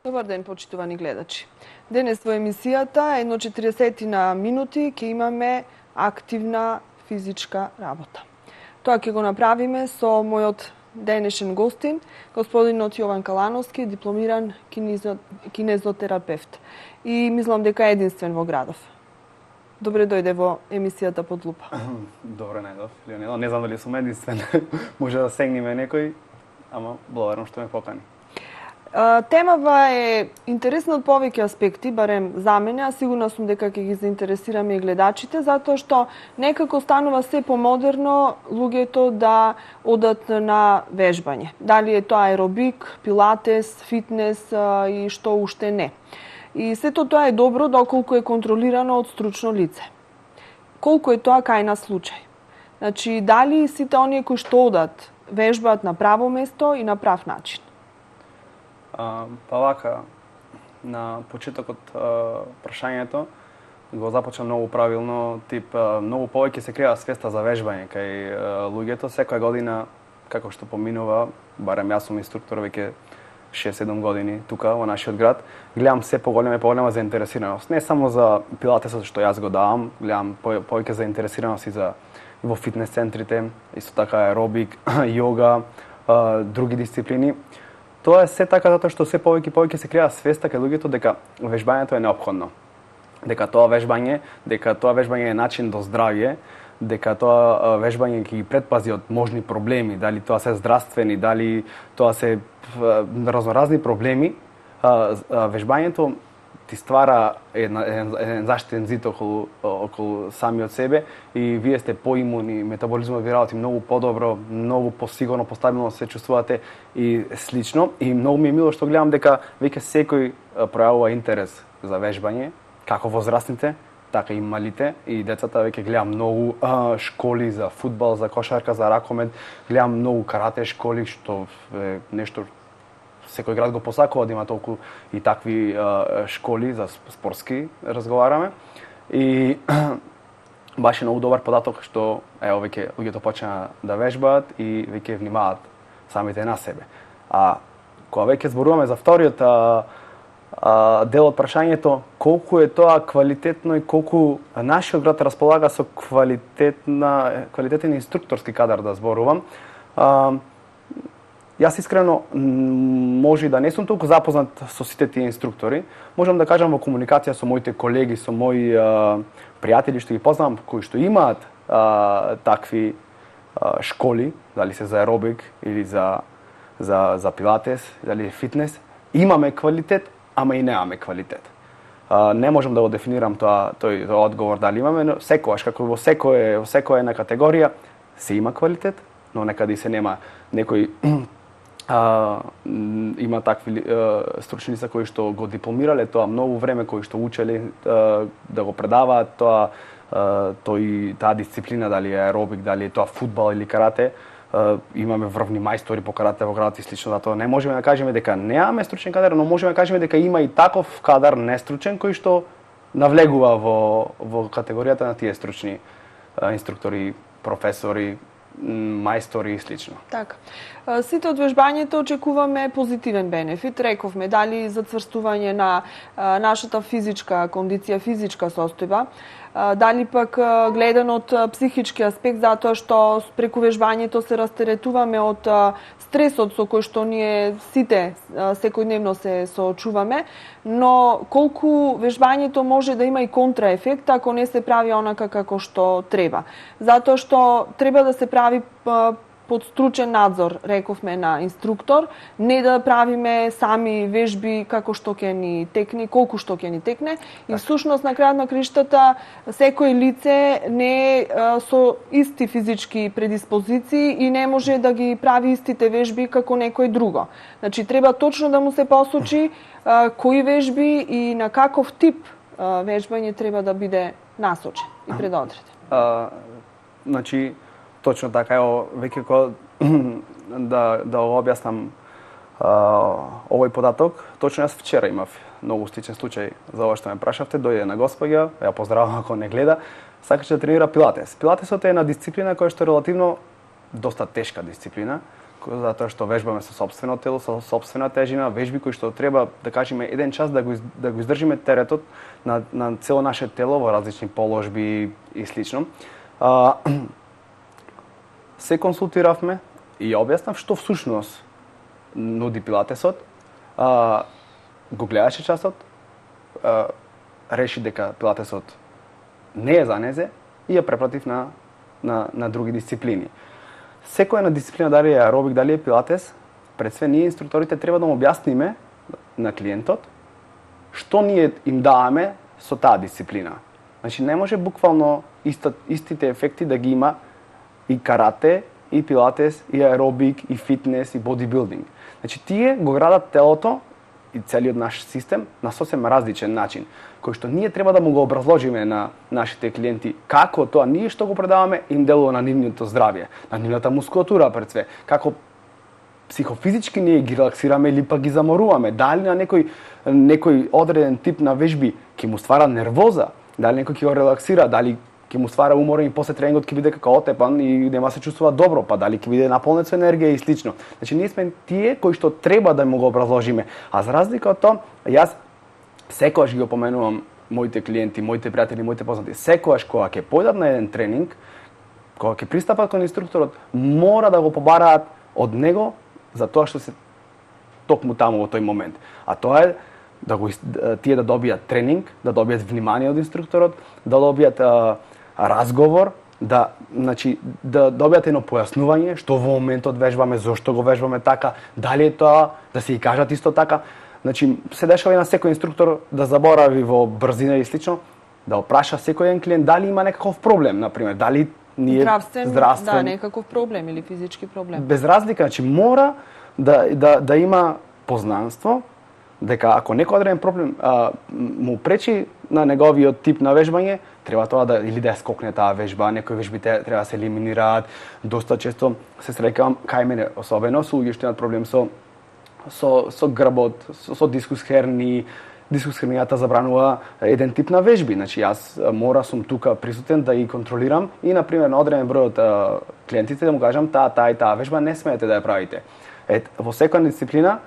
Добар ден, почитувани гледачи. Денес во емисијата 1:40 минути ќе имаме активна физичка работа. Тоа ќе го направиме со мојот денешен гостин, господинот Јован Калановски, дипломиран кинезотерапевт. И мислам дека е единствен во градов. Добре дојде во емисијата Под лупа. Добре најдов, Леонидо. Не знам дали сум единствен. Може да сегниме некој, ама благодарам што ме покани. Темава е интересна од повеќе аспекти, барем за мене, а сигурна сум дека ќе ги заинтересираме и гледачите, затоа што некако станува се помодерно луѓето да одат на вежбање. Дали е тоа аеробик, пилатес, фитнес и што уште не. И сето тоа е добро доколку е контролирано од стручно лице. Колку е тоа кај нас случај? Значи, дали сите оние кои што одат вежбаат на право место и на прав начин? Па вака, на почетокот прашањето го започна многу правилно, тип многу повеќе се креа свеста за вежбање кај луѓето. Секоја година, како што поминува, барем јас сум инструктор веќе 6-7 години тука во нашиот град, гледам се поголема заинтересираност. Не само за пилатесот што јас го давам, гледам повеќе заинтересираност и за во фитнес центрите, исто така аеробик, јога, други дисциплини. Тоа е се така затоа што се повеќе се креа свеста кај луѓето дека вежбањето е неопходно. Дека тоа вежбање е начин до здравје, дека тоа вежбање ќе ги претпази од можни проблеми, дали тоа се здравствени, дали тоа се разноразни проблеми. Вежбањето ти ствара еден заштитен зид околу самиот себе и вие сте поимуни, метаболизмот ви работи многу подобро, многу посигурно, постабилно се чувствувате и слично. И многу ми е мило што гледам дека веќе секој пројавува интерес за вежбање, како возрастните, така и малите и децата. Веќе гледам многу школи за фудбал, за кошарка, за ракомет, гледам многу карате школи, што е нешто секој град го посакува да има толку и такви школи за спортски разговараме. И баш е многу добар податок што ево веќе луѓето почнаа да вежбаат и веќе внимаваат самите на себе. А кога веќе зборуваме за вториот дел од прашањето, колку е тоа квалитетно и колку нашиот град располага со квалитетен инструкторски кадар, да зборувам. Јас искрено може да не сум толку запознат со сите тие инструктори. Можам да кажам во комуникација со моите колеги, со мои пријатели што ги познавам, кои што имаат такви школи, дали се за аеробик или за пилатес, дали фитнес, имаме квалитет, ама и немаме квалитет. Не можам да го дефинирам тој одговор дали имаме, но секогаш, како во секоја една категорија, се има квалитет, но некаде и се нема. Некој има такви стручни лица кои што го дипломирале тоа многу време, кои што учеле да го предаваат таа дисциплина, дали е аеробик, дали е тоа фудбал или карате. Имаме врвни мајстори по карате во градот и слично, затоа не можеме да кажеме дека немаме стручен кадар, но можеме да кажеме дека има и таков кадар нестручен кој што навлегува во категоријата на тие стручни инструктори, професори, мајстори и слично. Така. Сите од вежбањето очекуваме позитивен бенефит, рековме, дали зацврстување на нашата физичка кондиција, физичка состојба, дали пак гледано од психички аспект, затоа што преку вежбањето се растеретуваме од стресот со кој што ние сите секојдневно се соочуваме, но колку вежбањето може да има и контраефект ако не се прави онака како што треба. Затоа што треба да се прави под стручен надзор, рековме, на инструктор, не да правиме сами вежби како што ќе ни текне, колку што ќе ни текне. И всушност на крајот на криштата секој лице не е со исти физички предиспозиции и не може да ги прави истите вежби како некој друго. Значи треба точно да му се посочи кои вежби и на каков тип вежбање треба да биде насочен и предодреден. Значи точно така, ево, веќе да го објаснам овој податок, точно јас вчера имав многу сличен случај за ова што ме прашавте. Дојде на госпоѓа, ја поздравам ако не гледа, сакаше да тренира пилатес. Пилатесот е една дисциплина која што е релативно доста тешка дисциплина, затоа што вежбаме со сопствено тело, со сопствена тежина, вежби кои што треба да кажеме еден час да го издржиме теретот на цело наше тело во различни положби и слично. Се консултиравме и објаснав што всушност нуди пилатесот. Го гледаше часот, реши дека пилатесот не е за незе и ја препратив на други дисциплини. Секоја една дисциплина, дали е аеробик, дали е пилатес, пред све ние инструкторите треба да му објасниме на клиентот што ние им даваме со таа дисциплина. Значи не може буквално истите ефекти да ги има и карате, и пилатес, и аеробик, и фитнес, и бодибилдинг. Значи тие го градат телото и целиот наш систем на сосем различен начин, кој што ние треба да му го образложиме на нашите клиенти како тоа ние што го предаваме им делува на нивното здравје, на нивната мускулатура пред све, како психофизички ние ги релаксираме или пак ги заморуваме, дали на некој одреден тип на вежби ќе му ствара нервоза, дали некој ќе го релаксира, дали ќе му ствара уморен и после тренингот ќе биде како отепан и нема се чувствува добро, па дали ќе биде наполнет со енергија и слично. Значи ние сме тие кои што треба да му го образложиме. А за разлика од тоа, јас секогаш ги опоменувам моите клиенти, моите пријатели, моите познати, секогаш кога ќе појдат на еден тренинг, кога ќе пристапат кон инструкторот, мора да го побараат од него за тоа што се токму таму во тој момент. А тоа е тие да добијат тренинг, да добијат внимание од инструкторот, да добијат разговор, да добијат едно појаснување што во моментот вежбаме, зошто го вежбаме така, дали е тоа, да се и кажат исто така. Значи се дешава и на секој инструктор да заборави во брзина и слично, да опраша секој еден клиент дали има некаков проблем, например, дали ние здравствен, да, некаков проблем или физички проблем. Без разлика, значи мора да има познанство дека ако некој одреден проблем му пречи на неговиот тип на вежбање, треба тоа или да скокне таа вежба, некои вежби треба да се елиминираат. Доста често се среќавам кај мене, особено со луѓе што имаат проблем со грбот, со дискус херни. Дискус хернијата забранува еден тип на вежби. Значи јас мора сум тука присутен да ги контролирам и на пример на одреден број од клиентите да му кажам таа и таа вежба не смеете да ја правите. Во секоја дисциплина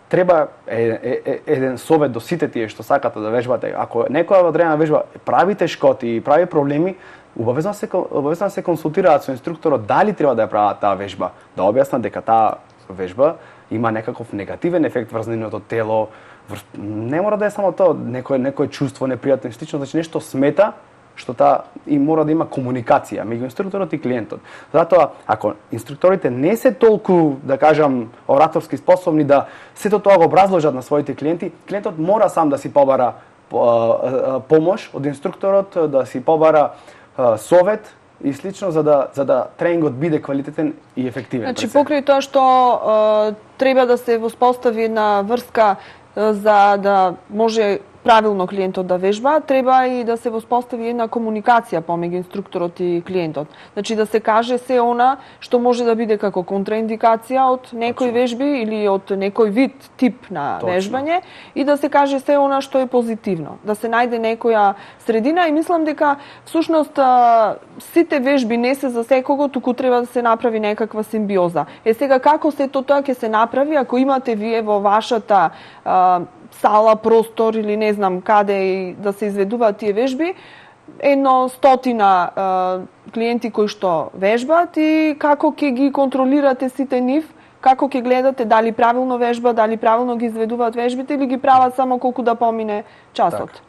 треба еден совет до сите тие што сакате да вежбате. Ако некоја одредена вежба прави тешкоти и прави проблеми, обавезно се консултираат со инструкторот дали треба да ја прават таа вежба, да објаснат дека таа вежба има некаков негативен ефект врз нивното тело. Не мора да е само тоа, некое чувство непријатно и слично, значи нешто смета што и мора да има комуникација меѓу инструкторот и клиентот. Затоа, ако инструкторите не се толку, да кажам, ораторски способни да сето тоа го образложат на своите клиенти, клиентот мора сам да си побара помош од инструкторот, да си побара совет и слично за да тренингот биде квалитетен и ефективен. Значи покрај тоа што треба да се воспостави една врска за да може правилно клиентот да вежба, треба и да се воспостави една комуникација помеѓу инструкторот и клиентот. Значи да се каже се она што може да биде како контраиндикација од некој вежби или од некој вид тип на вежбање и да се каже се она што е позитивно. Да се најде некоја средина и мислам дека всушност сите вежби не се за секого, туку треба да се направи некаква симбиоза. Сега како сето тоа ќе се направи ако имате вие во вашата сала, простор или не знам каде и да се изведуваат тие вежби, 100 клиенти кои што вежбаат и како ќе ги контролирате сите нив, како ќе гледате дали правилно вежба, дали правилно ги изведуваат вежбите или ги прават само колку да помине часот.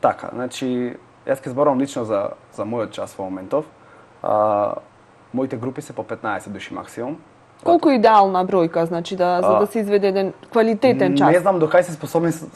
Така, значи јас ќе зборувам лично за мојот час во моментов. Моите групи се по 15 души максимум. Колку идеална бројка, значи за да се изведе еден квалитетен час? Не знам докај се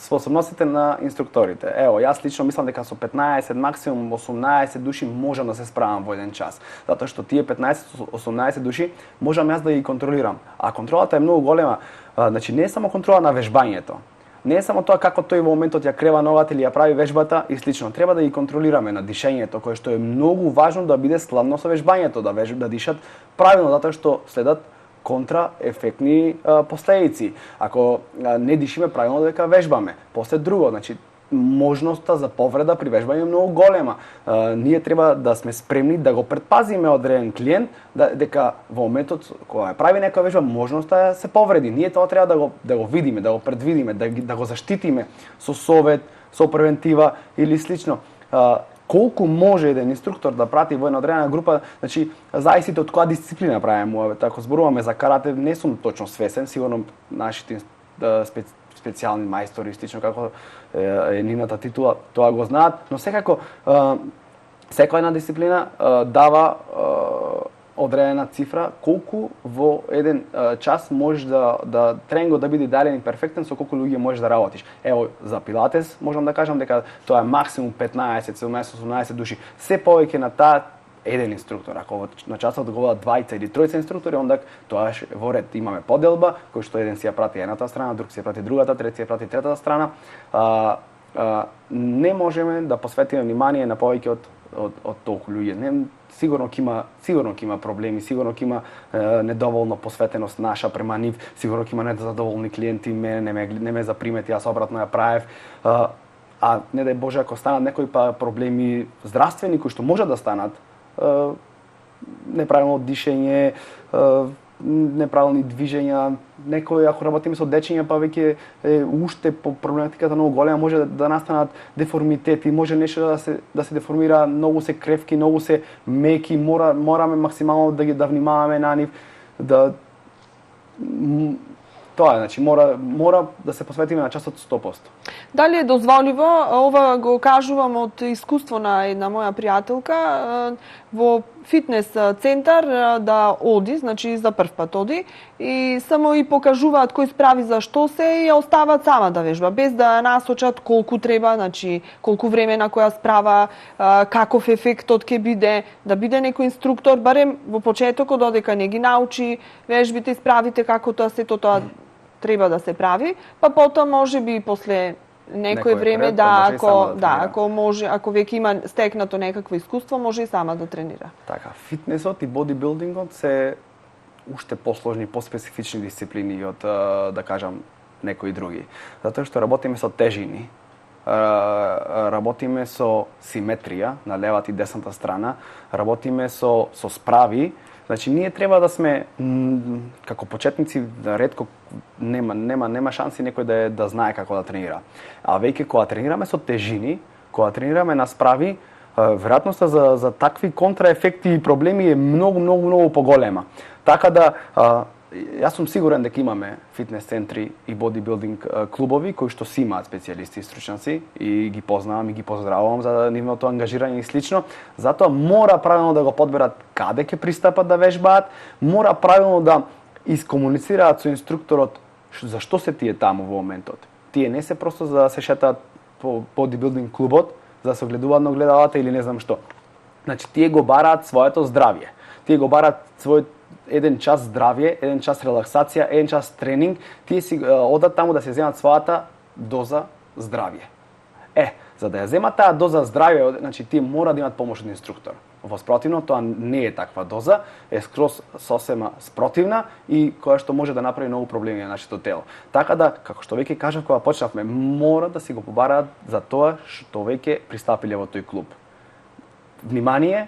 способностите на инструкторите. Ево, јас лично мислам дека со 15, максимум 18 души можам да се справам во еден час. Затоа што тие 15-18 души можам јас да ги контролирам. А контролата е многу голема. Значи не е само контрола на вежбањето. Не е само тоа како тој во моментот ја крева ногата или ја прави вежбата и слично. Треба да ги контролираме на дишењето, кое што е многу важно да биде складно со вежбањето, да дишат правилно, затоа што следат контраефектни последици. Ако не дишиме правилно дека вежбаме. После друго, значи можноста за повреда при вежбање е многу голема. Ние треба да сме спремни да го предпазиме одреден клиент, дека во моментот кога прави некоја вежба можноста се повреди. Ние тоа треба да го видиме, да го предвидиме, да го заштитиме со совет, со превентива или слично. Колку може еден инструктор да прати во една одредена група, значи зависите од која дисциплина правиме. Ако зборуваме за карате, не сум точно свесен, сигурно нашите специјални мајстори, слично како е нивната титула, тоа го знаат, но секако секоја една дисциплина дава одредена цифра колку во еден час можеш да тренингот да биде идеален и перфектен, со колку луѓе можеш да работиш. Ево за пилатес можам да кажам дека тоа е максимум 15, 17, 18 души. Се повеќе на таа еден инструктор. Ако на часот го водат двајца или тројца инструктори, онда тоа е во ред. Имаме поделба, кој што еден си ја прати едната страна, друг си ја прати другата, трети си ја прати третата страна. Не можеме да посветиме внимание на повеќе од толку луѓе. Сигурно ќе има проблеми, сигурно ќе има недоволно посветеност наша према нив, сигурно ќе има незадоволни клиенти, не ме запримети, јас обратно ја правев. А не дај Боже ако станат некои проблеми здравствени кои што можат да станат, неправилно дишење, неправилни движења, некој ако работиме со дечиња па веќе уште по проблематиката многу голема може да настанат деформитети, може нешто да се деформира, многу се кревки, многу се меки, мораме максимално да внимаваме на нив, тоа е, значи мора да се посветиме на часот 100%. Дали е дозволиво, ова го кажувам од искуство на една моја пријателка, во фитнес центар да оди, значи за прв пат оди, и само и покажуваат кој справи за што се и ја остават сама да вежба, без да насочат колку треба, значи колку време на која справа, каков ефектот ќе биде, да биде некој инструктор, барем во почетокот додека не ги научи вежбите и справите како сето тоа треба да се прави, па потоа може би после некој време ако веќе има стекнато некакво искуство, може и сама да тренира. Така, фитнесот и бодибилдингот се уште посложни, поспецифични дисциплини од да кажам некои други. Затоа што работиме со тежини, работиме со симетрија на левата и десната страна, работиме со справи. Значи ние треба да сме како почетници, ретко нема шанси некој да знае како да тренира. А веќе кога тренираме со тежини, кога тренираме на справи, веројатноста за такви контраефекти и проблеми е многу поголема. Така да јас сум сигурен дека имаме фитнес центри и бодибилдинг клубови кои што си имаат специјалисти и стручњаци и ги познавам и ги поздравувам за нивното ангажирање и слично. Затоа мора правилно да го подберат каде ќе пристапат да вежбаат, мора правилно да искомуницираат со инструкторот за што се тие таму во моментот. Тие не се просто за да се шетаат по бодибилдинг клубот, за да се огледуваат на огледалата или не знам што. Значи тие го бараат своето здравје. Тие го бараат својот еден час здравје, еден час релаксација, еден час тренинг, тие си одат таму да се земат својата доза здравје. За да ја земат таа доза здравје, значи тие мора да имат помош од инструктор. Во спротивно, тоа не е таква доза, е скроз сосема спротивна и која што може да направи многу проблеми на нашето тело. Така да, како што веќе кажав кога почнавме, мора да си го побараат за тоа што веќе пристапиле во тој клуб. Внимание.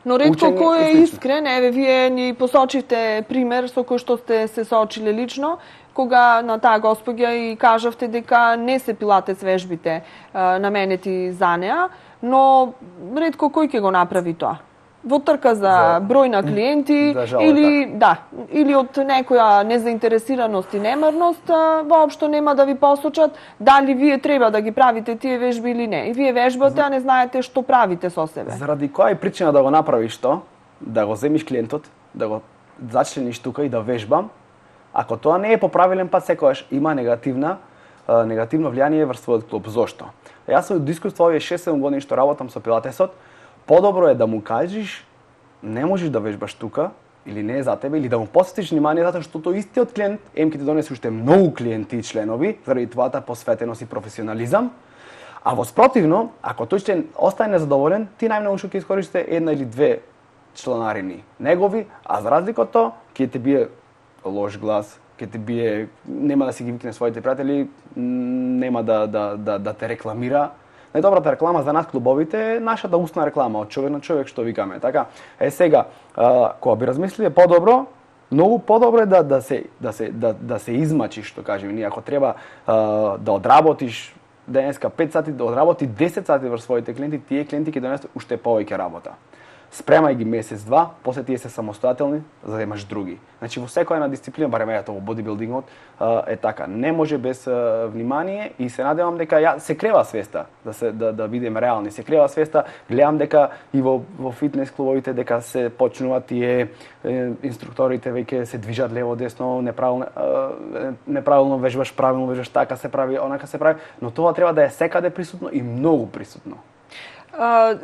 Но ретко кој е искрен, еве вие ни посочивте пример со кој што сте се соочиле лично, кога на таа господја и кажавте дека не се пилатес вежбите наменети за неа, но ретко кој ќе го направи тоа. Во трка за број на клиенти или од некоја незаинтересираност и немарност, воопшто нема да ви посочат дали вие треба да ги правите тие вежби или не. И вие вежбате, а не знаете што правите со себе. Заради која е причина да го направиш тоа, да го земиш клиентот, да го зачлениш тука и да вежбам, ако тоа не е по правилен пат, секогаш има негативно влијание врз својот клуб. Зошто? Јас од искуство овие 6-7 години што работам со пилатесот, подобро е да му кажеш не можеш да вежбаш тука или не е за тебе, или да му посветиш внимание затоа што тој истиот клиент ќе ти донесе уште многу клиенти и членови заради твојата посветеност и професионализам. А во спротивно, ако тој член остане незадоволен, ти најмногу што ќе искористите една или две чланарини негови, а за разлика од тоа ќе ти бие лош глас, ќе ти бие, нема да си ги викне своите пријатели, нема да те рекламира. Најдобрата реклама за нас клубовите е нашата устна реклама од човек на човек што викаме. Така, сега, кога би размислиле подобро, многу подобро е да се измачиш, што кажеме ние, ако треба да одработиш денеска 5 сати, да одработи 10 сати врз своите клиенти, тие клиенти ќе донесат уште повеќе работа. Спремај ги месец-два, после тие се самостоятелни, за да имаш други. Значи во секоја една дисциплина, барем ето во бодибилдингот, е така. Не може без внимание и се надевам дека се крева свеста, да бидеме реални. Се крева свеста, гледам дека и во фитнес клубовите дека се почнуваат тие инструкторите веќе се движат лево десно, неправилно вежбаш, правилно вежбаш, така се прави, онака се прави, но тоа треба да е секаде присутно и многу присутно.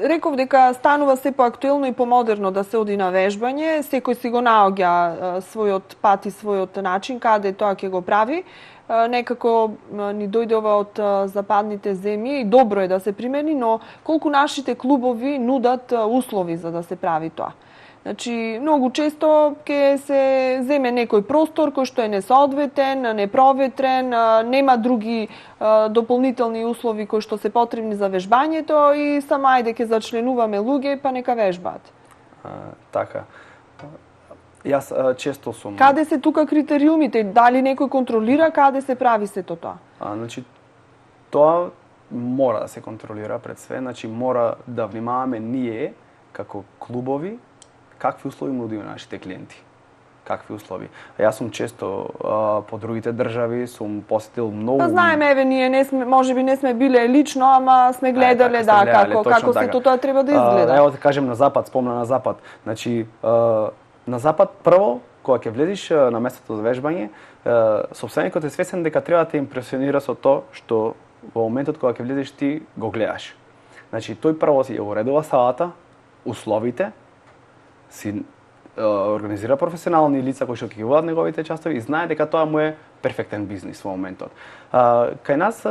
Реков дека станува се поактуелно и помодерно да се оди на вежбање, секој си го наоѓа својот пат и својот начин каде тоа ќе го прави. Некако ни дојде ова од западните земји и добро е да се примени, но колку нашите клубови нудат услови за да се прави тоа. Значи, многу често ќе се земе некој простор кој што е несоодветен, непроветрен, нема други дополнителни услови кои што се потребни за вежбањето и само ајде ќе зачленуваме луѓе па нека вежбаат. Така. Јас често сум... Каде се тука критериумите? Дали некој контролира каде се прави сето тоа? Значи, тоа мора да се контролира пред све, значи мора да внимаваме ние како клубови какви услови нудиме на нашите клиенти. Какви услови. Јас сум често по другите држави, сум посетил многу... Па знаеме, еве, ние не сме, можеби не сме биле лично, ама сме гледале, како сето тоа треба да изгледа. Ево да кажем на запад, спомна на запад. Значи, на запад прво, кога ќе влезеш на местото за вежбање, сопственикот е свесен дека треба да те импресионира со тоа што во моментот кога ќе влезеш ти го гледаш. Значи, тој прво си ја уредува салата, условите, си организира професионални лица кои што ќе ги водат неговите частови и знае дека тоа му е перфектен бизнис во моментот. Кај нас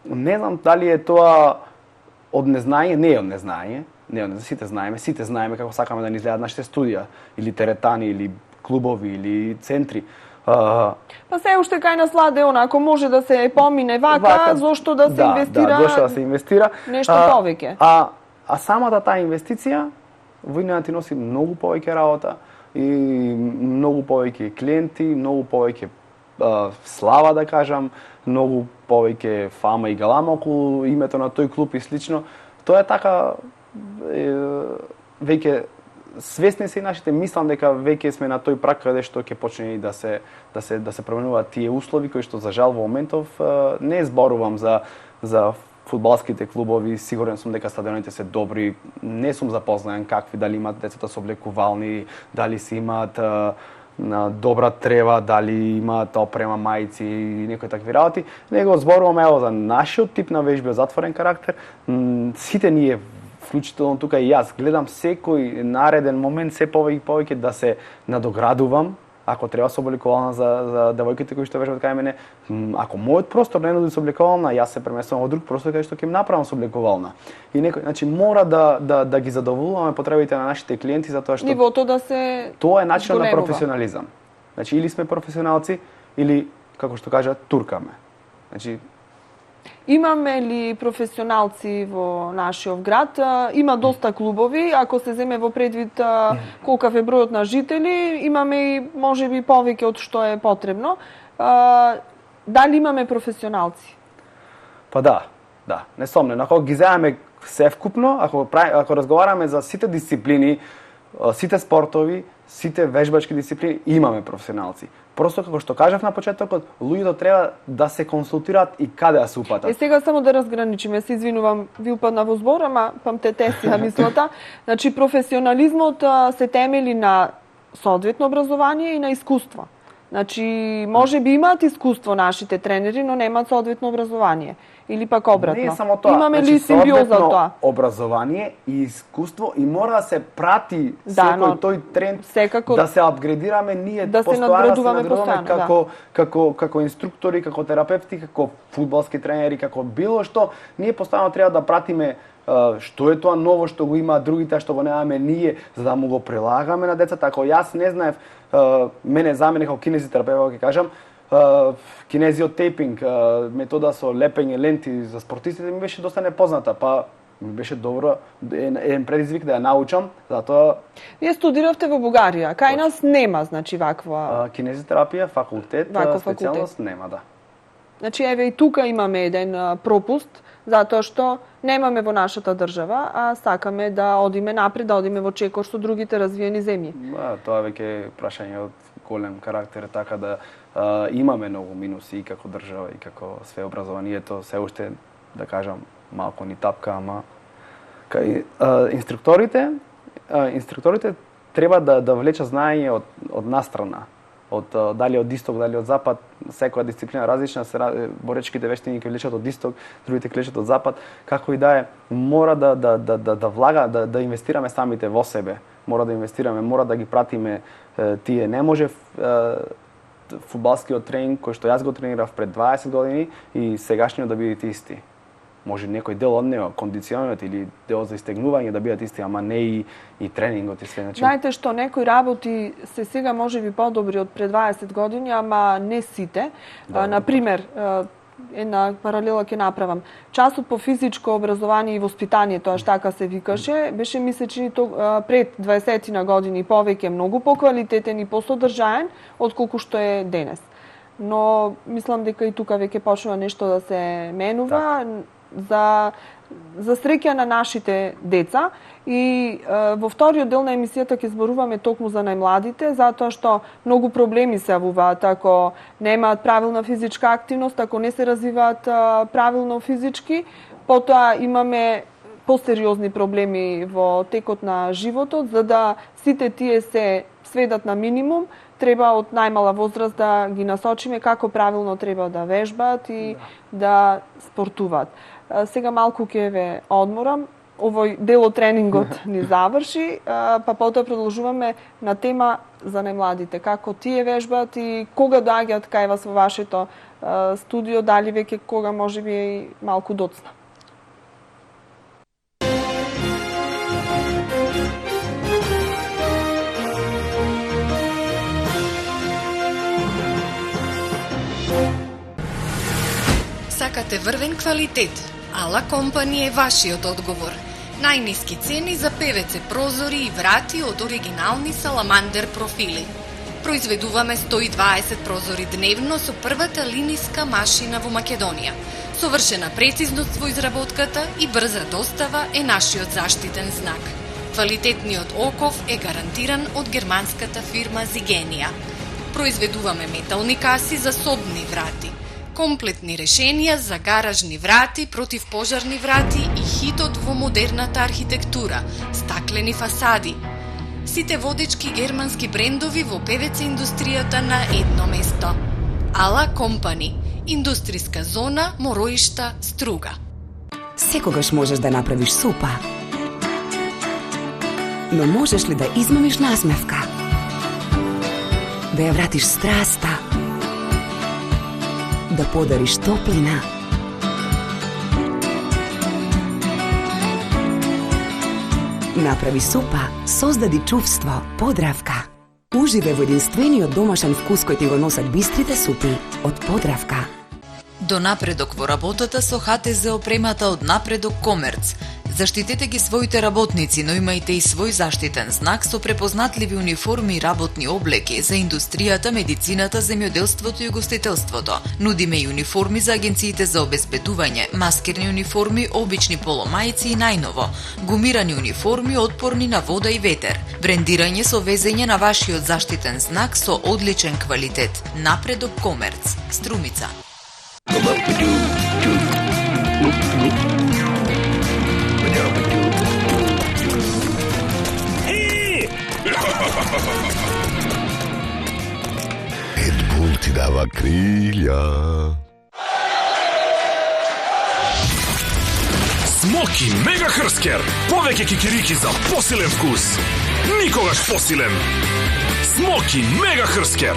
не знам дали е тоа од незнање, не е од незнање, сите знаеме како сакаме да ни изгледаат нашите студија или теретани или клубови или центри. Па се уште кај нас ладе ако може да се помине вака, зошто да се инвестира? Да, зошто да се инвестира нешто повеќе. А самата таа инвестиција во иднина ти носи многу повеќе работа и многу повеќе клиенти, многу повеќе слава да кажам, многу повеќе фама и галама околу името на тој клуб и слично. Тоа е така веќе свесни се и нашите, мислам дека веќе сме на тој праг каде што ќе почне и да се променуваат тие услови кои што за жал во моментов не зборувам за фудбалските клубови, сигурен сум дека стадионите се добри, не сум запознаен какви, дали имаат децата соблекувални, дали си имаат добра трева, дали имаат опрема мајци и некои такви работи. Него зборуваме ево за нашиот тип на вежби од затворен карактер. Сите ние, вклучително тука и јас, гледам секој нареден момент се повеќе да се надоградувам. Ако треба соблекувална за девојките кои што вежбаат кај мене, ако мојот простор не нуди соблекувална, јас се преместувам во друг простор кај што ќе им направам соблекувална. И некој, значи мора да ги задоволуваме потребите на нашите клиенти затоа што нивото да се тоа е начин на професионализам. Значи или сме професионалци или како што кажат туркаме. Значи имаме ли професионалци во нашиот град? Има доста клубови, ако се земе во предвид колкав е бројот на жители, имаме и можеби повеќе од што е потребно. Дали имаме професионалци? Па да, несомнено. Ако ги земеме севкупно, ако разговараме за сите дисциплини, сите спортови, сите вежбачки дисциплини, имаме професионалци. Просто како што кажав на почетокот, луѓето треба да се консултираат и каде да се упатат. Сега само да разграничиме, се извинувам, ви упадна во збор, ама памте тесија мислата. Значи професионализмот се темели на соодветно образование и на искуство. Значи може би имаат искуство нашите тренери, но немаат соодветно образование. Или пак обратно. Не е само тоа. Имаме ли симбиоза од тоа? Образование и искуство и мора да се прати секој тој тренд секако, да се апгредираме ние, да се надградуваме постојано, како инструктори, како терапевти, како фудбалски тренери, како било што, ние постојано треба да пратиме што е тоа ново што го имаат другите, што го немаме ние, за да му го прилагаме на децата. Ако јас не знаев, мене замене како кинезитерапевт, ќе кажам, кинезиотейпинг, метода со лепење ленти за спортистите ми беше доста непозната, па ми беше добро еден предизвик да ја научам, затоа Вие студиравте во Бугарија, кај нас нема, значи ваква кинезитерапија, факултет, Ваков специјалност нема, да. Значи еве и тука имаме еден пропуст, затоа што немаме во нашата држава, а сакаме да одиме напред, да одиме во чекор со другите развиени земји. Тоа веќе е прашање од голем карактер, така да имаме многу минуси и како држава и како све образованието, се уште да кажам малку ни тапка, ама кај инструкторите треба да влечат знаење од настрана, дали од исток, дали од запад, секоја дисциплина различна, боречките вештини ќе влечат од исток, другите ќе влечат од запад, како и да е, мора да влага, да инвестираме самите во себе, мора да инвестираме, мора да ги пратиме тие. Не може фудбалскиот тренинг кој што јас го тренирав пред 20 години и сегашниот да бидат исти. Може некој дел од него, кондиционерот или дел за истегнување да бидат исти, ама не и тренингот и све. Знаете што, некои работи се сега можеби подобри од пред 20 години, ама не сите. Например, една паралела ќе направам. Часот по физичко образование и воспитание, тоа што така се викаше, беше ми се чини пред 20 на години повеќе многу поквалитетен и посодржаен отколку што е денес. Но мислам дека и тука веќе почнува нешто да се менува за среќа на нашите деца. И во вториот дел на емисијата ќе зборуваме токму за најмладите, затоа што многу проблеми се јавуваат ако немаат правилна физичка активност, ако не се развиваат правилно физички. Потоа имаме посериозни проблеми во текот на животот, за да сите тие се сведат на минимум. Треба од најмала возраст да ги насочиме како правилно треба да вежбаат и да спортуваат. Сега малку ќе ве одморам. Овој дел од тренингот ни заврши, па потоа продолжуваме на тема за најмладите. Како тие вежбаат и кога доаѓаат кај вас во вашето студио, дали веќе кога можеби и малку доцна. Сакате врвен квалитет? Ала Компани е вашиот одговор. Најниски цени за ПВЦ прозори и врати од оригинални Саламандер профили. Произведуваме 120 прозори дневно со првата линиска машина во Македонија. Совршена прецизност во изработката и брза достава е нашиот заштитен знак. Квалитетниот оков е гарантиран од германската фирма Зигенија. Произведуваме метални каси за собни врати, комплетни решенија за гаражни врати, противпожарни врати и хитот во модерната архитектура, стаклени фасади. Сите водечки германски брендови во ПВЦ индустријата на едно место. Ала Компани, индустријска зона Мороишта, Струга. Секогаш можеш да направиш супа, но можеш ли да измамиш насмевка? Да ја вратиш страста? Да подариш топлина? Направи супа, создади чувство, Подравка. Уживе во единствениот домашен вкус кој ти го носат бистрите супи од Подравка. До напредок во работата со ХТЗ опремата од Напредок Комерц. Заштитете ги своите работници, но имајте и свој заштитен знак со препознатливи униформи и работни облеки за индустријата, медицината, земјоделството и гостителството. Нудиме и униформи за агенциите за обезбедување, маскерни униформи, обични поломајци и најново, гумирани униформи отпорни на вода и ветер. Брендирање со везење на вашиот заштитен знак со одличен квалитет. Напредок Комерц, Струмица. Red ти дава крилја. Смоки Мега Хрскер. Повеќе кикирики за посилен вкус. Никогаш посилен. Смоки Мега Хрскер.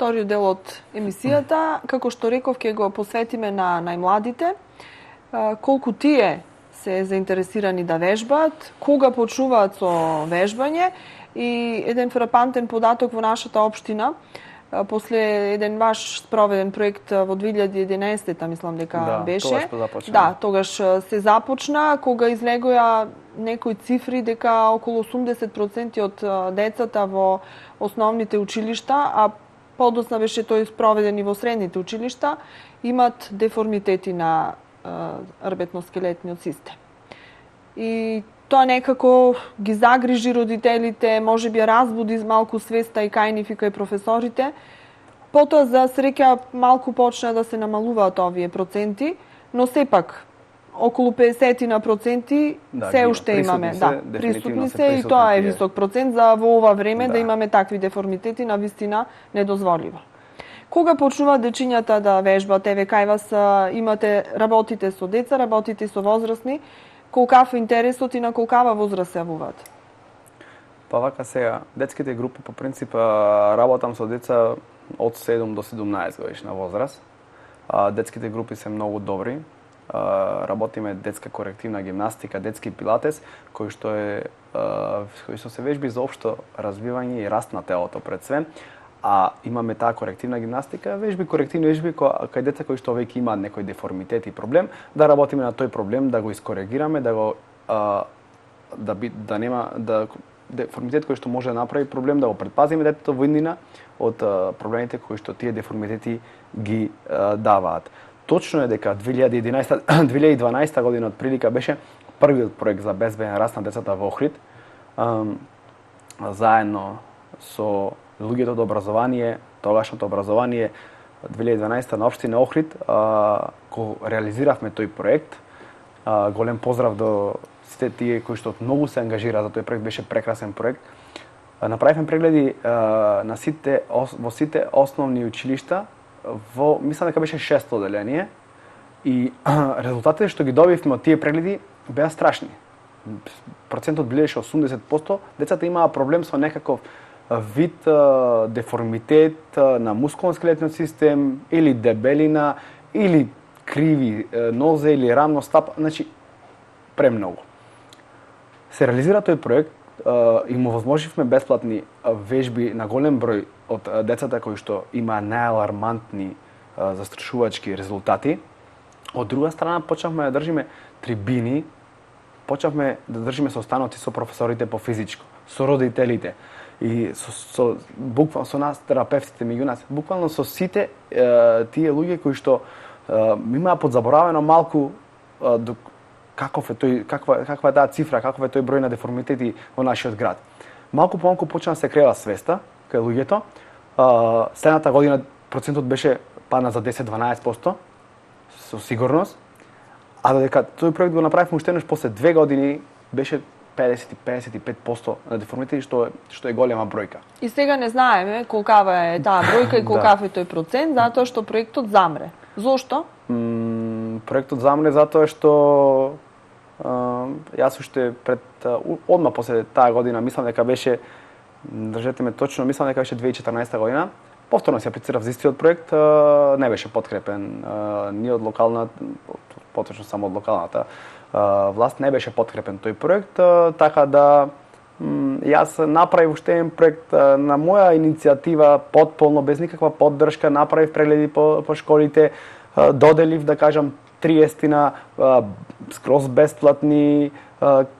вториот дел од емисијата, како што реков, ќе го посветиме на најмладите, колку тие се заинтересирани да вежбаат, кога почнуваат со вежбање и еден фрапантен податок во нашата општина, после еден ваш спроведен проект во 2011-та, мислам дека беше. Тогаш започна. Да, тогаш се започна, кога излегоа некои цифри дека околу 80% од децата во основните училишта, а подоцна беше тој спроведен и во средните училишта, имат деформитети на рбетно-скелетниот систем. И тоа некако ги загрижи родителите, можеби ја разбуди малку свеста и кај нив и кај професорите. Потоа, за среќа, малку почна да се намалуваат овие проценти, но сепак, околу 50% се уште имаме. Присутни се и тоа е висок процент за во ова време да имаме такви деформитети, на вистина недозволиво. Кога почнуваат дечињата да вежбаат, еве кај вас имате, работите со деца, работите со возрастни, колкав е интересот и на колкава возраст се јавуваат? Па вака сега, детските групи по принцип работам со деца од 7 до 17 годишна возраст. Детските групи се многу добри. Работиме детска корективна гимнастика, детски пилатес, кој што се вежби за општо развивање и раст на телото пред све. А имаме таа корективна гимнастика, корективни вежби кај деца кои што веќе имаат некој деформитет и проблем, да работиме на тој проблем, да го искоригираме, да нема деформитет кој што може да направи проблем, да го предпазиме детето во иднина од проблемите кои што тие деформитети ги даваат. Точно е дека 2012 година од прилика беше првиот проект за безбеден раст на децата во Охрид, заедно со луѓето од образование, тогашното образование 2012 на општина Охрид, го реализиравме тој проект. Голем поздрав до сите тие кои што многу се ангажира за тој проект, беше прекрасен проект. Направивме прегледи во сите основни училишта, мислам дека беше 6 оделение, и резултатите што ги добивме од тие прегледи беа страшни. Процентот билеше 80%, децата имаа проблем со некаков вид деформитет на мускулно-скелетниот систем, или дебелина, или криви нозе, или рамно стап, значи премногу. Се реализира тој проект и му возможивме бесплатни вежби на голем број од децата кои што има најалармантни застрашувачки резултати. Од друга страна, почнавме да држиме трибини, почнавме да држиме состаноци со професорите по физичко, со родителите и буквално со нас терапевтите меѓу нас, буквално со сите тие луѓе кои што имаа подзаборавено малку каква е таа цифра, каков е тој број на деформитети во нашиот град. Малку по малку почна да се крева свеста кај луѓето. Следната година процентот беше падна за 10-12%, со сигурност, а додека тој проект го направивме уште еднаш после 2 години, беше 50-55% на деформитети, што е голема бројка. И сега не знаеме колкава е таа бројка и колкав е тој процент, затоа што проектот замре. Зошто? Проектот замре затоа што јас уште одма после таа година, мислам дека беше, држете ме точно, мислам дека беше 2014 година, повторно се аплицирав за истиот проект, не беше подкрепен ни од локалната, поточно само од локалната власт, не беше подкрепен тој проект, така да јас направив уште еден проект на моја иницијатива, потполно, без никаква поддршка, направив прегледи по школите, доделив, да кажам, 30 скроз бесплатни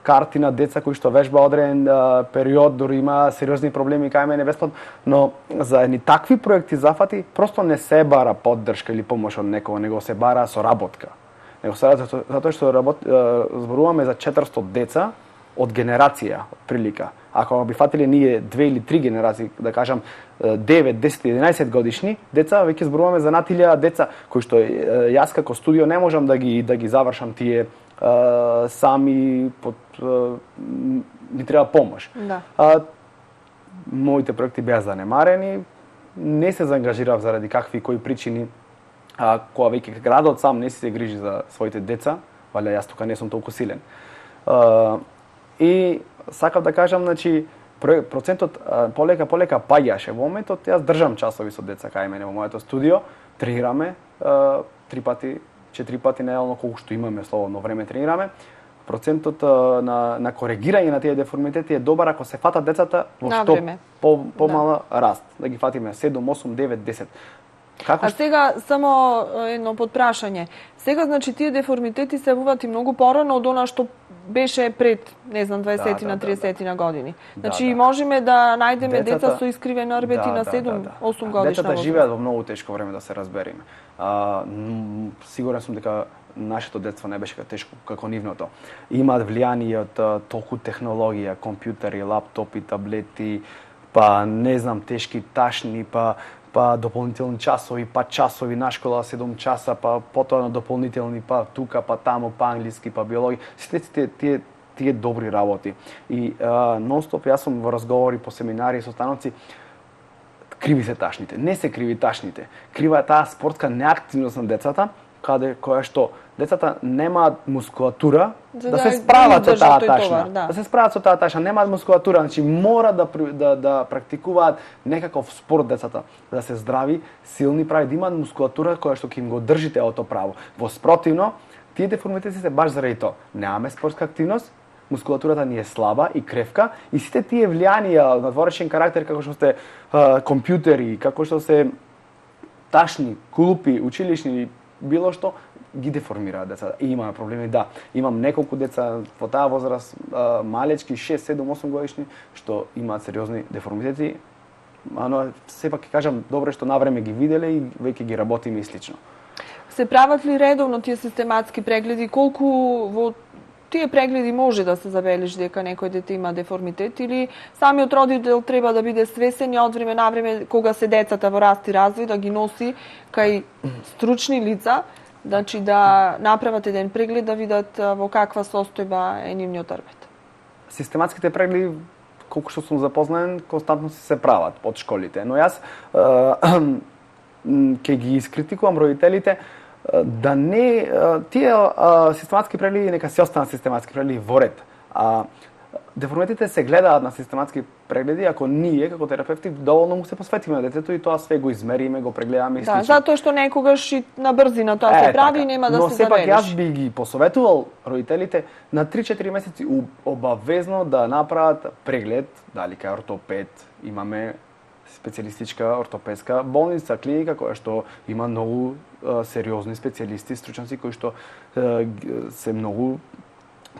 карти на деца кои што вежба одреден период, дури има сериозни проблеми кај мене бесплатно, но за едни такви проекти зафати просто не се бара поддршка или помош од некого, него се бара соработка. Него се затоа што зборуваме за 400 деца од генерација, прилика. Ако би фатиле ние 2 или 3 генерации, да кажам 9, 10, 11 годишни деца, веќе зборуваме за над 1000 деца кои што јас како студио не можам да ги завршам тие сами, ни треба помош. Да. Моите проекти беа занемарени, не се заангажирав заради какви кои причини, кога веќе градот сам не се грижи за своите деца, валја јас тука не сум толку силен. И сакав да кажам, значи, процентот полека паѓаше. Во моментот јас држам часови со деца кај мене во моето студио, тренираме 3 пати, 4 пати неделно, колку што имаме слободно време тренираме. Процентот на коригирање на тие деформитети е добар ако се фатат децата во што помала раст. Да ги фатиме 7, 8, 9, 10. А сега само едно подпрашање. Сега значи тие деформитети се јавуваат и многу порано од она што беше пред, не знам, 20 на 30 на години. Значи можеме да најдеме деца со искривени орбити на 7-8 годишна возраст. Децата живеат во многу тешко време, да се разбереме. Сигурен сум дека нашето детство не беше тешко како нивното. Имаат влијание од толку технологија, компјутери, лаптопи, таблети, па не знам, тешки ташни, па дополнителни часови, па часови на школа 7 часа, па потоа на дополнителни, па тука, па таму, па англиски, па биологија. Сите тие добри работи. И нон-стоп јас сум во разговори по семинари со становци, криви се ташните. Не се криви ташните. Крива е таа спортска неактивност на децата, која што децата немаат мускулатура да се справат со таа ташна. Да се справат со таа ташна, немаат мускулатура, значи мора да практикуваат некаков спорт децата, да се здрави, силни, прави, да имаат мускулатура која што ќе им го држи телото право. Во спротивно, тие деформитети се баш заради тоа. Немаме спортска активност, мускулатурата ни е слаба и кревка и сите тие влијанија на дворечен карактер како што се компјутери, како што се ташни, клупи, училишни, било што ги деформираат децата. И имаме проблеми, да. Имам неколку деца во таа возраст, малечки, 6, 7, 8 годишни, што имаат сериозни деформитети. Но сепак ќе кажам, добро што навреме ги виделе и веќе ги работиме и слично. Се прават ли редовно тие систематски прегледи? Колку во тие прегледи може да се забележи дека некој дете има деформитет или самиот родител треба да биде свесен и од време на време кога се децата во раст и развој да ги носи кај стручни лица, значи да направат еден преглед да видат во каква состојба е нивниот орбит. Систематските прегледи, колку што сум запознаен, константно се прават од школите, но јас ќе ги искритикувам родителите да не тие систематски прегледи нека се останат систематски прегледи во ред. Деформитетите се гледаат на систематски прегледи ако ние како терапевти доволно му се посветиме на детето и тоа све го измериме, го прегледаме и слично. Да, затоа што некогаш и на брзина тоа се прави и нема да се забележи. Но сепак јас би ги посоветувал родителите на 3-4 месеци обавезно да направат преглед, дали кај ортопед, имаме специјалистичка ортопедска болница, клиника која што има многу сериозни специјалисти, стручњаци кои што се многу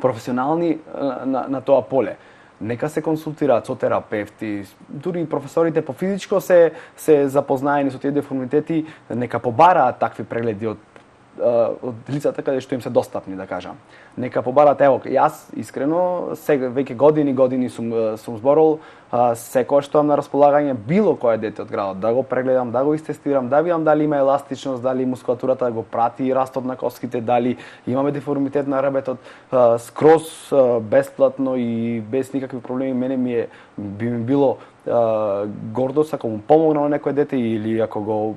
професионални на тоа поле. Нека се консултираат со терапевти, дури и професорите по физичко се запознаени со тие деформитети, нека побараат такви прегледи од лицата каде што им се достапни, да кажам. Нека побараат, ево, јас искрено сега веќе години сум зборол, секој што имам на располагање било кое дете од градот, да го прегледам, да го истестирам, да видам дали има еластичност, дали мускулатурата го прати растот на коските, дали имаме деформитет на ребетот, скроз бесплатно и без никакви проблеми. Мене би ми било гордост ако му помогнам на некој дете или ако го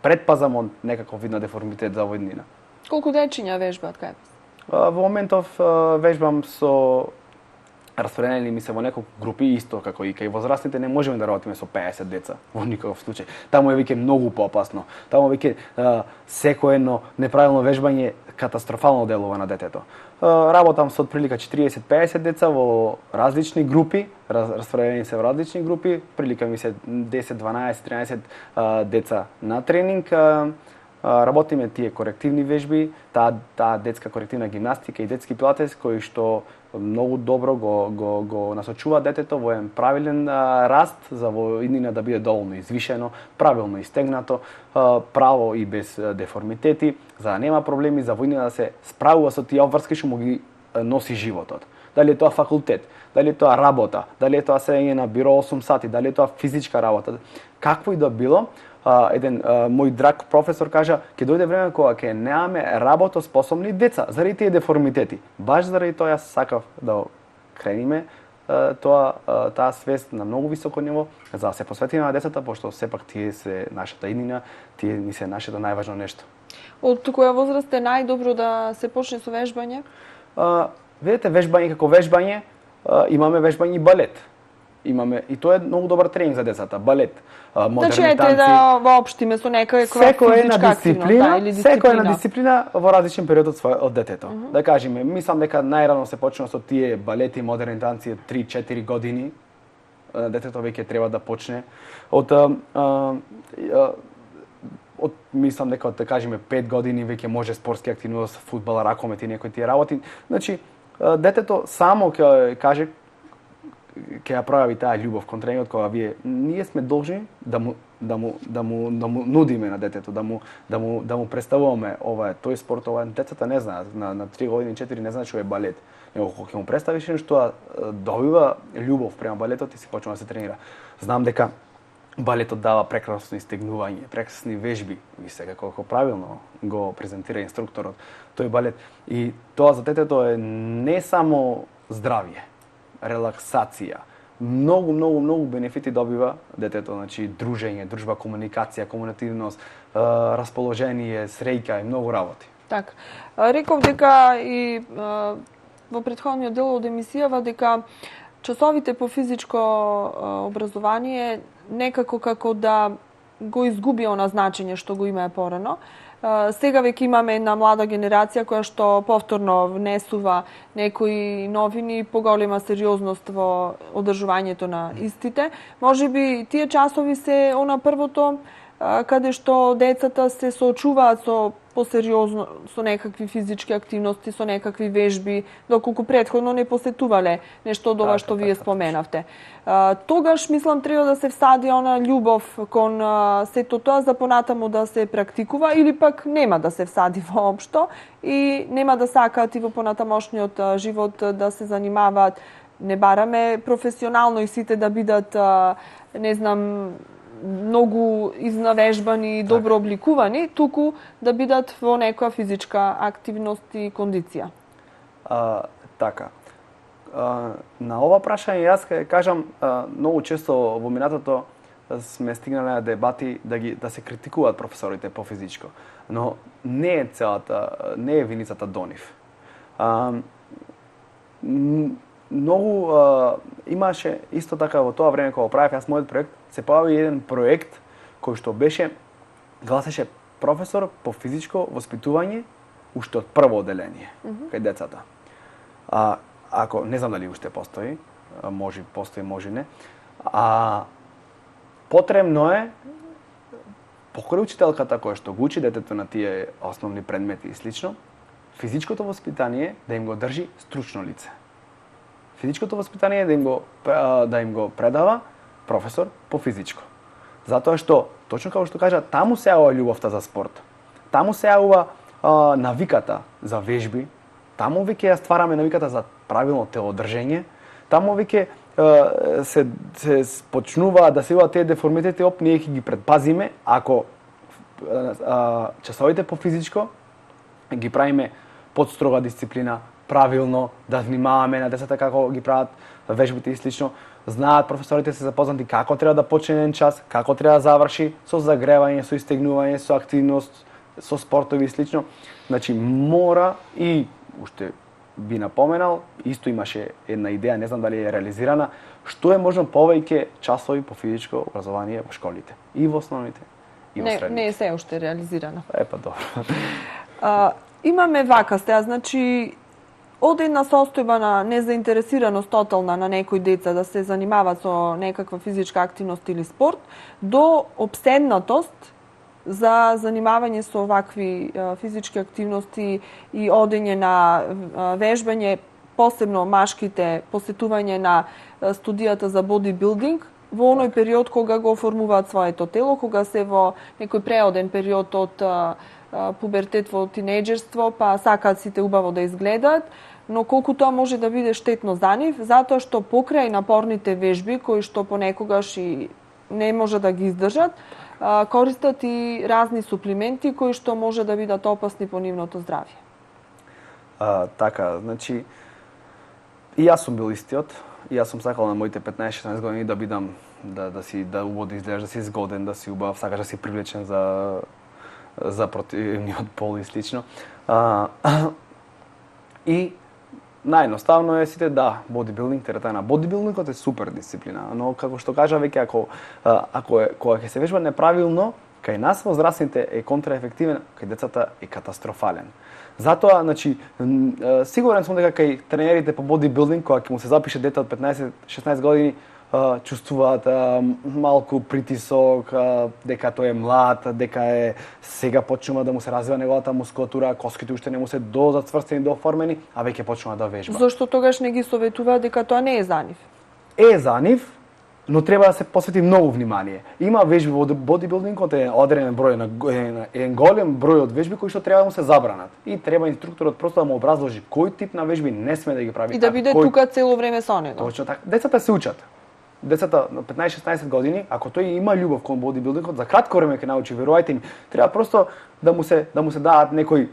предпазам од некаков вид на деформитет за овој днина. Колку дечиња вежбаат кај вас? Во моментов вежбам со распределени ми се во неколку групи, исто како и кај возрастните не можеме да работиме со 50 деца во никаков случај. Таму е веќе многу поопасно. Таму веќе секој едно неправилно вежбање катастрофално делува на детето. Работам со отприлика 40-50 деца во различни групи, распределени се во различни групи, прилика ми се 10, 12, 13 деца на тренинг. Работиме тие корективни вежби, таа детска корективна гимнастика и детски пилатес кои што многу добро го насочува детето во еден правилен раст за во иднина да биде доволно извишено, правилно истегнато, право и без деформитети, за да нема проблеми, за во иднина да се справува со тие обврски што му ги носи животот. Дали е тоа факултет, дали е тоа работа, дали е тоа седење на биро 8 сати, дали е тоа физичка работа, какво и да било. Еден мој драг професор кажа, ќе дојде време кога ќе немаме работоспособни деца заради тие деформитети. Баш заради тоа јас сакав да крениме таа свест на многу високо ниво, за да се посветиме на децата, пошто сепак тие се нашата иднина, тие ни се нашето најважно нешто. Од која возраст е најдобро да се почне со вежбање? Видете, вежбање како вежбање, имаме вежбање и балет. имаме и тоа е многу добар тренинг за децата, балет, модерни Значи, танци. да воопштиме со некаква Секоја физичка активност, или секоја една дисциплина. дисциплина во различен период од детето. Да кажеме, мислам дека најрано се почна со тие балети, модерни танци од 3-4 години. Детето веќе треба да почне од мислам дека од да кажеме 5 години веќе може спортски активност, фудбал, ракомет и некои тие работи. Значи детето само ќе каже ќе ја пројави таа љубов кон тренингот кога ние сме должни да му нудиме на детето, да му представуваме ова е тој спорт, ова децата не знаат, на 3 години, 4 не знаат што е балет. Него кога ќе му представиш нешто, добива љубов према балетот и се почнува да се тренира. Знам дека балетот дава прекрасно истегнување, прекрасни вежби, и сега колку правилно го презентира инструкторот тој балет. И тоа за детето е не само здравје, релаксација, многу бенефити добива детето, значи дружење, дружба, комуникација, комуникативност, расположение, среќа и многу работи. Така. Реков дека и во претходниот дел од емисијава дека часовите по физичко образование некако како да го изгуби она значење што го имае порано. Сега веќе имаме една млада генерација која што повторно внесува некои новини и поголема сериозност во одржувањето на истите. Можеби тие часови се она првото каде што децата се соочуваат со посериозно со некакви физички активности, со некакви вежби, доколку претходно не посетувале нешто од ова што вие споменавте. Тогаш мислам треба да се всади она љубов кон сето тоа за понатаму да се практикува или пак нема да се всади воопшто и нема да сакаат и во понатамошниот живот да се занимаваат. Не бараме професионално и сите да бидат не знам многу изнавежбани и добро обликувани, туку да бидат во некоја физичка активност и кондиција. Така. На ова прашање јас ќе кажам, многу често во минатото сме стигнале на дебати да се критикуваат професорите по физичко, но не е виницата до нив. Многу имаше исто така во тоа време кога правев јас мојот проект, се појави еден проект кој што гласеше професор по физичко воспитување уште од прво оделение кај децата. Ако не знам дали уште постои, може постои, може не. Потребно е покрај учителката која што го учи детето на тие основни предмети и слично, физичкото воспитание да им го држи стручно лице. Физичкото воспитание да им го предава професор по физичко. Затоа што, точно како што кажа, таму се јавува љубовта за спорт. Таму се јавува навиката за вежби, таму веќе ја ствараме навиката за правилно телодржење, таму веќе се почнува да се јавуваат тие деформитети, ние ќе ги предпазиме ако часовите по физичко ги правиме под строга дисциплина, правилно, да внимаваме на децата како ги прават вежбите и слично. Знаат професорите се запознати како треба да почне еден час, како треба да заврши, со загревање, со истегнување, со активност, со спортови и слично. Значи мора и уште би напоменал, исто имаше една идеја, не знам дали е реализирана, што е можно повеќе часови по физичко образование во школите, и во основните, и во средните. Не е се уште реализирана. Па добро. Имаме вака стеа, значи од една состојба на незаинтересираност тотална на некои деца да се занимаваат со некаква физичка активност или спорт, до обседнатост за занимавање со овакви физички активности и одење на вежбање, посебно машките, посетување на студијата за бодибилдинг, во оној период кога го оформуваат своето тело, кога се во некој преоден период од пубертет во тинејџерство, па сакаат сите убаво да изгледаат, но колку тоа може да биде штетно за нив, затоа што покрај напорните вежби, кои што понекогаш и не може да ги издржат, користат и разни суплименти кои што може да бидат опасни по нивното здравје. Така, значи, и јас сум бил истиот, и јас сум сакал на моите 15-16 години да бидам, да убаво да изгледаш, да си згоден, да си убав, сакаш да си привлечен за противниот пол и слично. И наједноставно е сите бодибилдинг, теретана на бодибилдингот е супер дисциплина, но како што кажа веќе ако кога ќе се вежба неправилно, кај нас возрастните е контраефективен, кај децата е катастрофален. Затоа, значи, сигурен сум дека кај тренерите по бодибилдинг, кога ќе му се запише дете од 15-16 години, чувствуваат малку притисок, дека тој е млад, дека сега почнува да му се развива неговата мускулатура, коските уште не му се дозацврстени, дооформени, а веќе почнува да вежба. Зошто тогаш не ги советува дека тоа не е за нив? Е за нив, но треба да се посвети многу внимание. Има вежби во бодибилдингот, е одреден број е голем број од вежби кои што треба да му се забранат. И треба инструкторот просто да му образложи кој тип на вежби не сме да ги прави. И да биде тука цело време со него. Точно така. Децата се учат. Децата на 15-16 години, ако тој има љубов кон бодибилдингот, за кратко време ќе научи, верувајте ми, треба просто да му се дадат некои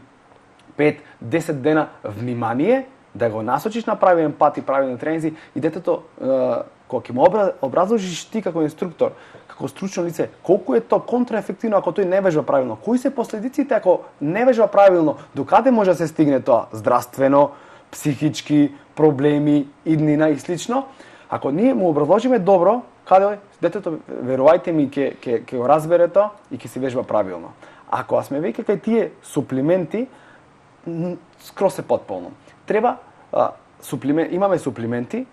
5-10 дена внимание, да го насочиш на правилен пат и правилни тренинзи и детето кога ќе му образложиш ти како инструктор, како стручно лице, колку е тоа контраефективно ако тој не вежба правилно, кои се последиците ако не вежба правилно, докаде може да се стигне тоа здравствено, психички проблеми, иднина и слично. Ако ние му образложиме добро, каде детето, верувајте ми, ќе го разбере тоа и ќе се вежба правилно. Ако сме веќе кај тие суплименти, скроз се потполно. Треба имаме суплименти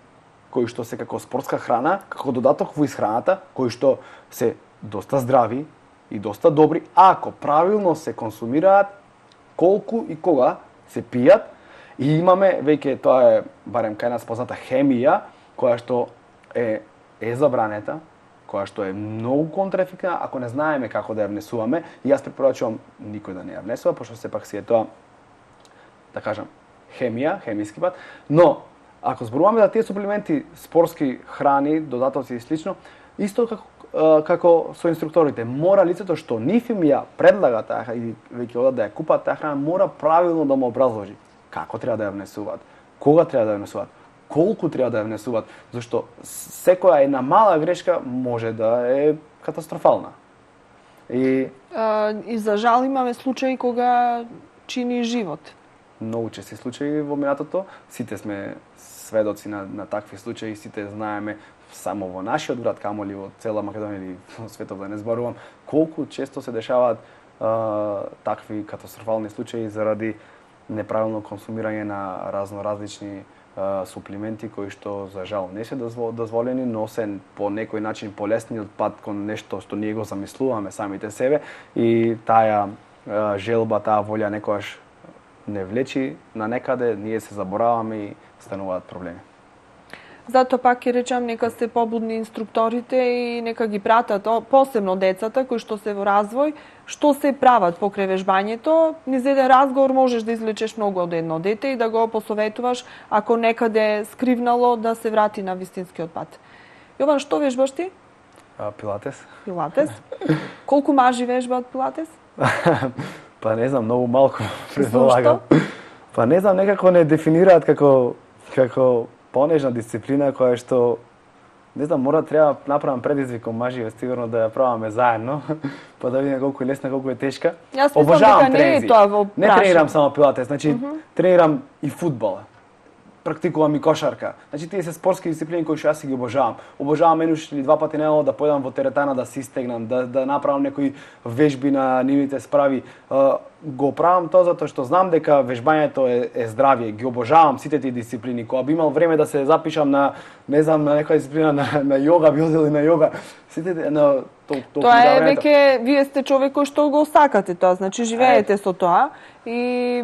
кои што се како спортска храна, како додаток во исхраната, кои што се доста здрави и доста добри, ако правилно се консумираат, колку и кога се пијат. И имаме веќе, тоа е барем кај нас позната хемија, која што е забранета, која што е многу контраефективна, ако не знаеме како да ја внесуваме. И јас препорачувам никој да не ја внесува, пошто сепак си е тоа, да кажам, хемија, хемиски пат. Но, ако зборуваме за тие суплименти, спортски храни, додатоци и слично, исто како со инструкторите, мора лицето што нив им ја предлага таа и веќе одат да ја купат таа храна, мора правилно да му образложи како треба да ја внесуваат, кога треба да ја внесуваат, колку треба да ја внесуваат, зашто секоја една мала грешка може да е катастрофална. И за жал имаме случаи кога чини живот. Многу чести случаи во минатото, сите сме сведоци на такви случаи, сите знаеме само во нашиот град, камоли во цела Македонија или во светот, да не зборувам, колку често се дешаваат такви катастрофални случаи заради неправилно консумирање на различни суплименти кои што за жал не се дозволени, но се по некој начин полесниот пат кон нешто што ние го замислуваме самите себе и таа желба, таа волја некогаш не влечи на некаде, ние се забораваме и стануваат проблеми. Затоа пак ќе речам, нека се побудни инструкторите и нека ги пратат, посебно децата кои што се во развој, што се прават покрај вежбањето. Низ еден разговор можеш да извлечеш многу од едно дете и да го посоветуваш, ако некаде скривнало, да се врати на вистинскиот пат. Јован, што вежбаш ти? Пилатес. Пилатес. Колку мажи вежбаат пилатес? Па не знам, многу малку предполагам. Па не знам, некако не дефинираат како понежна дисциплина која што не знам, треба направам предизвик кон мажи, сигурно да ја праваме заедно, па да видиме колку е лесна, колку е тешка. Јас мислам дека не е тоа во Не тренирам само пилатес, значи тренирам и фудбал. Практикувам и кошарка. Значи тие се спортски дисциплини кои што јас ги обожавам. Обожавам еднаш или два пати неделно да појдам во теретана да се истегнам, да направам некои вежби на нивните справи. Го правам тоа затоа што знам дека вежбањето е здравје. Ги обожавам сите тие дисциплини. Кога би имал време да се запишам на некоја дисциплина на јога, би одел и на јога. Сите на тоа е веќе вие сте човек кој што го сакате тоа, значи живеете со тоа и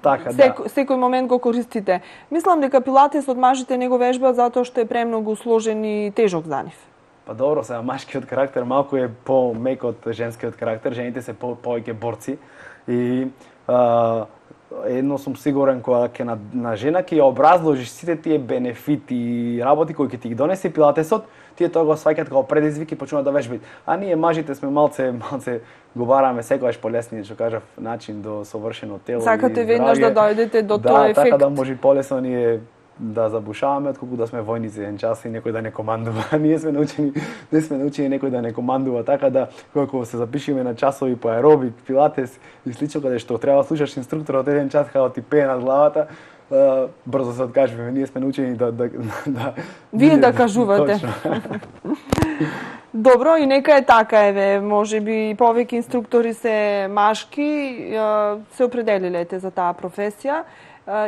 секој момент го користите. Мислам дека пилатес од мажите не го вежбаат затоа што е премногу сложен и тежок за нив. Па добро, сега машкиот карактер малку е по-мек од женскиот карактер, жените се повеќе борци и едно сум сигурен кога ќе на жена ќе ја образложиш сите тие бенефити и работи кои ќе ти ги донесе пилатесот, тие тоа го сваќаат како предизвик и почнуваат да вежбаат. А ние мажите сме малце го бараме секогаш полесни, што кажав, начин до совршено тело. Сакате веднаш да дојдете до тој ефект. Да, така да може полесно ние да забушаваме отколку да сме војници еден час и некој да не командува. Ние сме научени некој да не командува, така да кога се запишеме на часови по аеробик, пилатес и слично, каде што треба да слушаш инструкторот еден час како ти пее над главата, брзо се откажуваме. Ние сме научени да Вие да кажувате. Точно. Добро, и нека е така, еве, може би повеќе инструктори се машки, се определилете за таа професија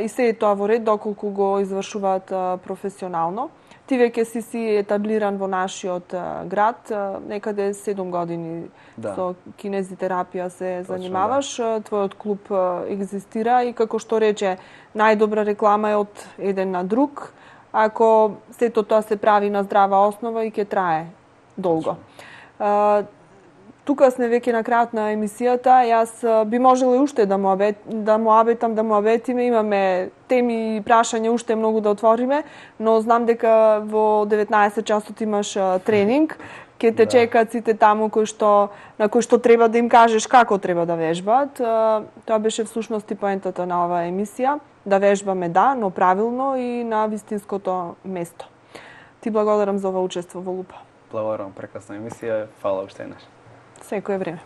и се е тоа во ред доколку го извршуваат професионално. Ти веќе си етаблиран во нашиот град, некаде 7 години со кинезитерапија се занимаваш. Твојот клуб екзистира и како што рече, најдобра реклама е од еден на друг. Ако сето тоа се прави на здрава основа и ќе трае долго. Тука сме веќе на крајот на емисијата. Јас би можела уште да му абетиме. Имаме теми и прашања уште многу да отвориме, но знам дека во 19 часот имаш тренинг. Ке те чекаат сите таму на кои што треба да им кажеш како треба да вежбаат. Тоа беше всушност и поентата на оваа емисија. Да вежбаме но правилно и на вистинското место. Ти благодарам за ова учество во Лупа. Благодарам, прекрасна емисија. Фала уште еднаш. Секое време.